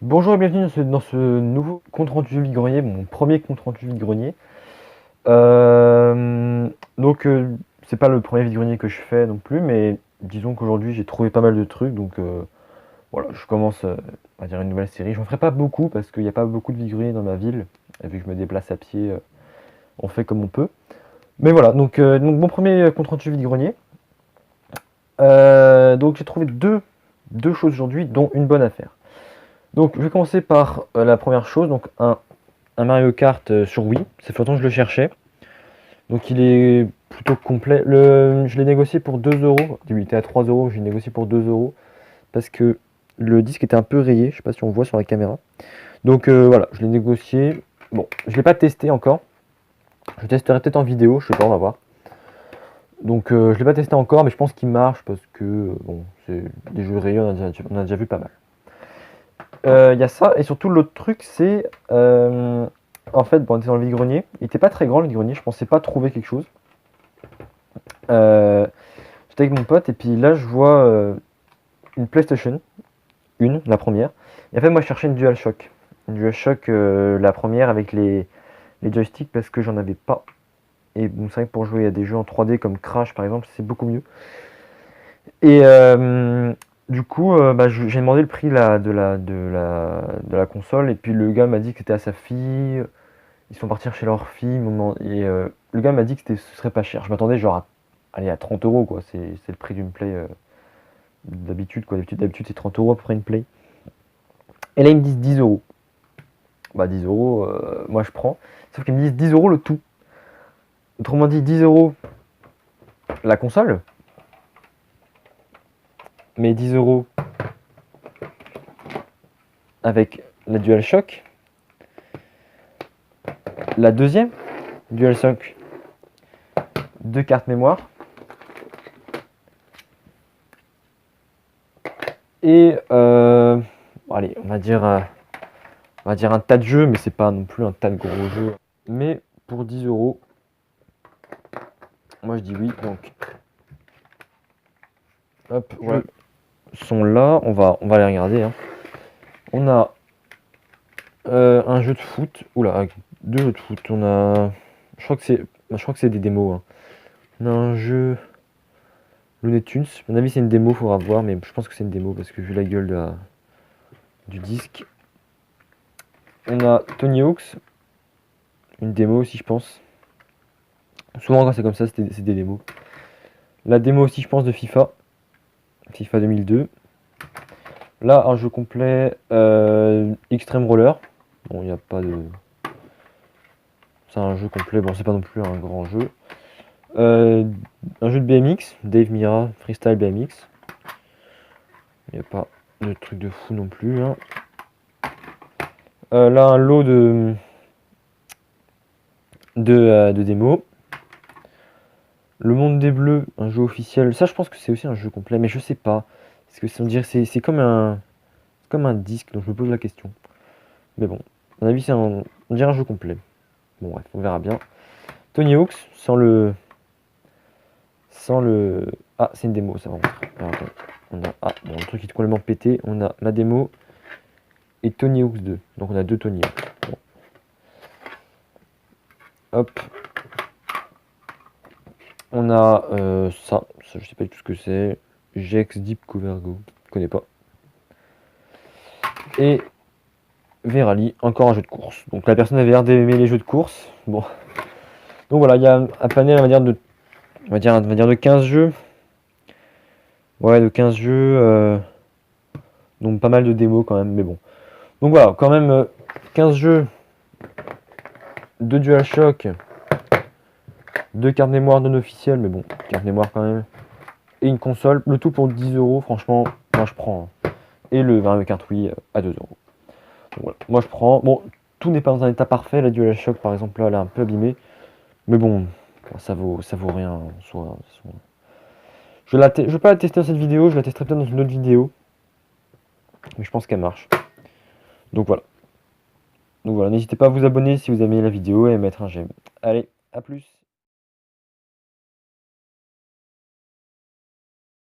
Bonjour et bienvenue dans ce nouveau compte rendu vide-grenier, mon premier compte rendu vide-grenier. Donc c'est pas le premier vide-grenier que je fais non plus, mais disons qu'aujourd'hui j'ai trouvé pas mal de trucs, donc voilà, je commence à dire une nouvelle série. J'en ferai pas beaucoup parce qu'il n'y a pas beaucoup de vide-greniers dans ma ville, et vu que je me déplace à pied, on fait comme on peut. Mais voilà, donc mon premier compte rendu vide-grenier. Donc j'ai trouvé deux choses aujourd'hui, dont une bonne affaire. Donc je vais commencer par la première chose, donc un Mario Kart sur Wii. Ça fait longtemps que je le cherchais. Donc il est plutôt complet. Je l'ai négocié pour 2 euros. Il était à 3 euros, j'ai négocié pour 2 euros. Parce que le disque était un peu rayé. Je sais pas si on voit sur la caméra. Donc voilà, je l'ai négocié. Bon, je l'ai pas testé encore. Je testerai peut-être en vidéo, je sais pas, on va voir. Donc je l'ai pas testé encore, mais je pense qu'il marche parce que bon, c'est des jeux rayés, on a déjà vu pas mal. Il y a ça, et surtout l'autre truc, c'est en fait, bon, on était dans le vide-grenier. Il était pas très grand le vide-grenier, je pensais pas trouver quelque chose. J'étais avec mon pote, et puis là, je vois une PlayStation, la première. Et en fait, moi, je cherchais une DualShock. Une DualShock, la première, avec les joysticks, parce que j'en avais pas. Et bon, c'est vrai que pour jouer à des jeux en 3D comme Crash, par exemple, c'est beaucoup mieux. Et du coup, bah, j'ai demandé le prix de la console, et puis le gars m'a dit que c'était à sa fille. Ils sont partis chez leur fille, et le gars m'a dit que ce serait pas cher. Je m'attendais genre à 30 euros, quoi. C'est le prix d'une Play d'habitude, quoi. D'habitude c'est 30 euros à peu près une Play. Et là ils me disent 10 euros. Bah 10 euros, moi je prends. Sauf qu'ils me disent 10 euros le tout. Autrement dit 10 euros la console, mais 10 euros avec la DualShock. La deuxième DualShock, 2 cartes mémoire. Et allez, on va dire un tas de jeux, mais c'est pas non plus un tas de gros jeux. Mais pour 10 euros, moi je dis oui. Donc, hop, voilà, sont là. On va les regarder. Hein. On a un jeu de foot. Oula, deux jeux de foot. On a, je crois que c'est des démos. Hein. On a un jeu Looney Tunes. À mon avis, c'est une démo, faudra voir, mais je pense que c'est une démo parce que vu la gueule du disque. On a Tony Hawk's, une démo aussi, je pense. Souvent quand c'est comme ça, c'est des démos. La démo aussi, je pense, de FIFA 2002. Là, un jeu complet, Extreme Roller. Bon, il n'y a pas de... C'est un jeu complet, bon, c'est pas non plus un grand jeu. Un jeu de BMX, Dave Mira, Freestyle BMX. Il n'y a pas de truc de fou non plus. Hein. Là, un lot de démos. Le Monde des Bleus, un jeu officiel. Ça, je pense que c'est aussi un jeu complet, mais je sais pas. Parce que on dirait c'est comme un disque, donc je me pose la question. Mais bon, à mon avis, on dirait un jeu complet. Bon, bref, on verra bien. Tony Hawk's, sans le. Ah, c'est une démo, ça va. Alors, attends. Bon, le truc est complètement pété. On a la démo et Tony Hawk's 2. Donc on a deux Tony Hawk. Bon. Hop. On a ça, je sais pas du tout ce que c'est. GX Deep Cover Go, je connais pas. Et Verali, encore un jeu de course. Donc la personne avait l'air d'aimer les jeux de course. Bon. Donc voilà, il y a un panel, on va dire de 15 jeux. Ouais, de 15 jeux. Donc pas mal de démos quand même, mais bon. Donc voilà, quand même 15 jeux de DualShock, 2 cartes mémoire non officielles, mais bon, carte mémoire quand même. Et une console, le tout pour 10 euros, franchement, moi je prends. Hein. Et le Mario Kart Wii à 2 euros. Donc voilà, moi je prends. Bon, tout n'est pas dans un état parfait, la DualShock par exemple, là, elle est un peu abîmée. Mais bon, ça vaut rien en soi. Je ne vais pas la tester dans cette vidéo, je la testerai peut-être dans une autre vidéo. Mais je pense qu'elle marche. Donc voilà. N'hésitez pas à vous abonner si vous aimez la vidéo et à mettre un j'aime. Allez, à plus.